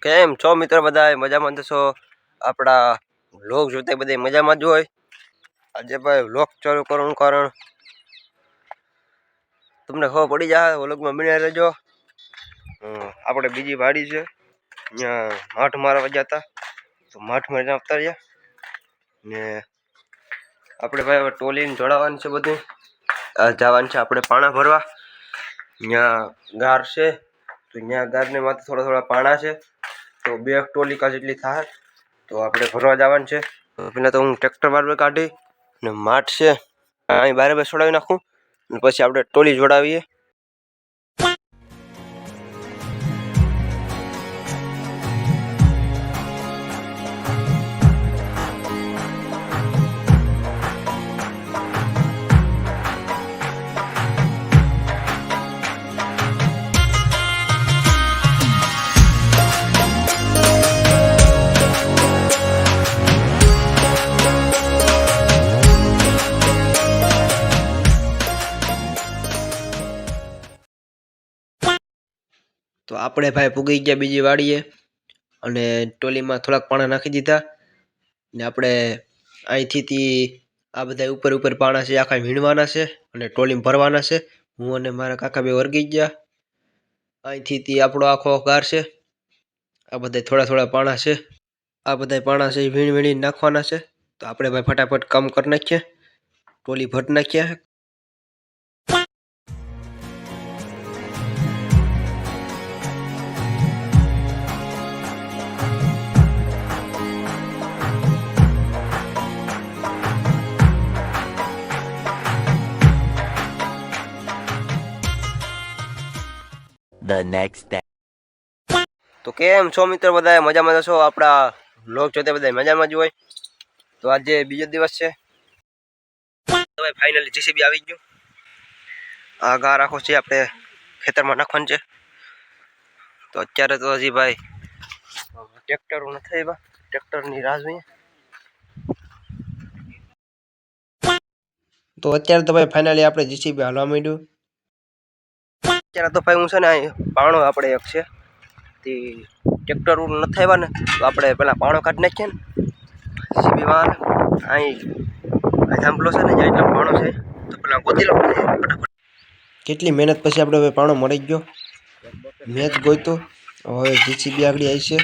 કેમ છો મિત્ર? બધા મજામાં થશો? આપણા વ્લોગ જોતા બધા મજામાં જ હોય. આજે ભાઈ વ્લોગ ચાલુ કરવાનું કારણ તમને ખબર પડી જાય. વ્લોગમાં બન્યા રહેજો. આપણે બીજી વાડી છે, ત્યાં માઠ મારવા ગયા હતા, તો માઠ મારીને આવતા રહ્યા ને આપણે ભાઈ હવે ટોલીને જોડાવાનું છે. બધું જવાનું છે આપણે પાણા ભરવા. ત્યાં ગાર છે, તો ત્યાં ગારને માથે થોડા થોડા પાણા છે, તો 2 ટોલિકા જેટલી થાય, તો આપણે ભરવા જવાનું છે. પહેલાં તો હું ટ્રેક્ટર બહાર કાઢી ને માઠ છે અહીં બહાર છોડાવી નાખું, અને પછી આપણે ટોલી જોડાવીએ. તો આપણે ભાઈ પૂગી ગયા બીજી વાડીએ, અને ટોલીમાં થોડાક પાણા નાખી દીધા ને આપણે અહીંથી આ બધા ઉપર ઉપર પાણા છે આખા વીણવાના છે અને ટોલીમાં ભરવાના છે. હું અને મારા કાકા બે વર્ગી ગયા. અહીંથી આપણો આખો ગાર છે. આ બધા થોડા થોડા પાણા છે, આ બધા પાણા છે એ વીણી વીણી નાખવાના છે. તો આપણે ભાઈ ફટાફટ કામ કરી નાખીએ, ટોલી ભર નાખીએ. The next day. તો કેમ છો મિત્ર? બધા મજામાં જશો? આપણા વ્લોગ જોતા બધા મજામાં જ હોય. તો આજે બીજો દિવસ છે, તો ફાઇનલી જીસીબી આવી ગયું. આ ગાર આખો છે આપણે ખેતરમાં નાખવાનું છે. તો અત્યારે તો હજી ભાઈ ટ્રેક્ટરો નથી આવ્યા, ટ્રેક્ટરની રાહ જોઈએ. તો અત્યારે તો ભાઈ ફાઇનલી આપણે જીસીબી હાલવા માંડ્યું. અત્યારે તો ભાઈ હું છે ને પાણો આપણે એક છે તે ટ્રેક્ટર નથી આવ્યા ને, તો આપણે પેલા પાણો કાઢી નાખીએ ને જીસીબી વાર અહીં થાંભલો છે ને, જ્યાં એટલો પાણો છે તો પેલા ગોતી લો ફટાફટ. કેટલી મહેનત પછી આપણે હવે પાણો મળી ગયો. મેં જ ગોઈતો, હવે જીસીબી આગળ આવી છે.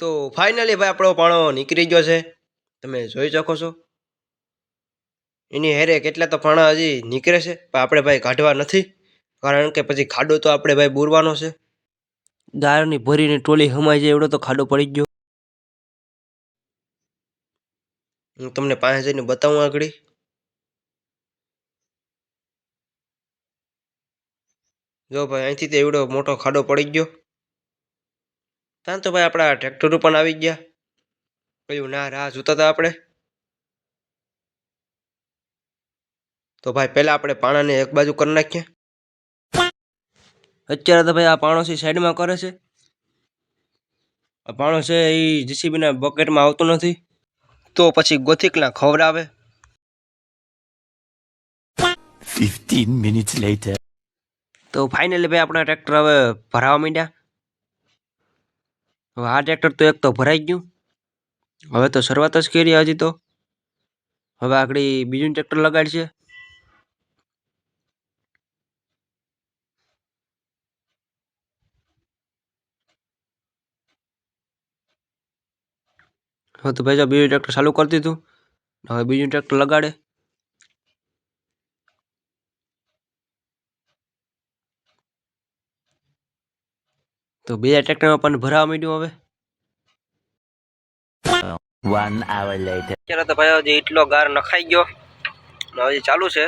તો ફાઇનલી ભાઈ આપણો પાણો નીકળી ગયો છે, તમે જોઈ શકો છો. એની હેરે કેટલા તો પાણા હજી નીકળે છે, પણ આપણે ભાઈ કાઢવા નથી, કારણ કે પછી ખાડો તો આપણે ભાઈ બુરવાનો છે. ગારની ભરીને ટોલી હમાઈ જાય એવડો તો ખાડો પડી ગયો. હું તમને પાસે જઈને બતાવું આગળ. જો ભાઈ અહીંથી તો એવડો મોટો ખાડો પડી ગયો. ત્યાં તો ભાઈ આપણા ટ્રેક્ટરો પણ આવી ગયા. કયું ના રાહ જોતા હતા આપણે. તો ભાઈ પહેલા આપણે પાણાને એક બાજુ કરી નાખીએ. અત્યારે તો ભાઈ આ પાણો છે સાઈડમાં કરે છે. આ પાણો છે એ જીસીબીના બકેટમાં આવતો નથી, તો પછી ગોથિકલા ખવડાવે. 15 minutes later. તો ફાઇનલી ભાઈ આપણા ટ્રેક્ટર હવે ભરાવા માંડ્યા. હવે આ ટ્રેક્ટર તો એક તો ભરાઈ ગયું. હવે તો શરૂઆત જ કરી હજી તો. હવે આગળ બીજું ટ્રેક્ટર લગાડશે. હવે તો ભાઈ જો બીજું ટ્રેક્ટર ચાલુ કરી દીધું. હવે બીજું ટ્રેક્ટર લગાડે. તો બીજા ટ્રેક્ટરમાં પણ ભરાવા માંડ્યું હવે. 1 hour later. અત્યારે તો ભાઈ હજી એટલો ગાર નખાઈ ગયો, હજી ચાલુ છે.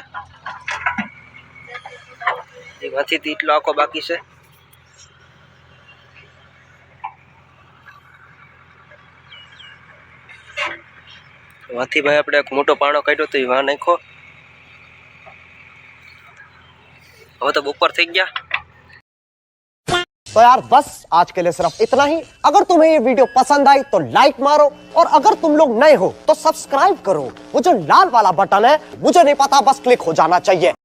એમાંથી એટલો આખો બાકી છે. વાથી ભાઈ આપણે એક મોટો પાણો કાઢ્યો તો એ વાં નાખો. હવે તો બપોર થઈ ગયા. तो यार बस आज के लिए सिर्फ इतना ही। अगर तुम्हें ये वीडियो पसंद आई तो लाइक मारो, और अगर तुम लोग नए हो तो सब्सक्राइब करो। वो जो लाल वाला बटन है मुझे नहीं पता, बस क्लिक हो जाना चाहिए।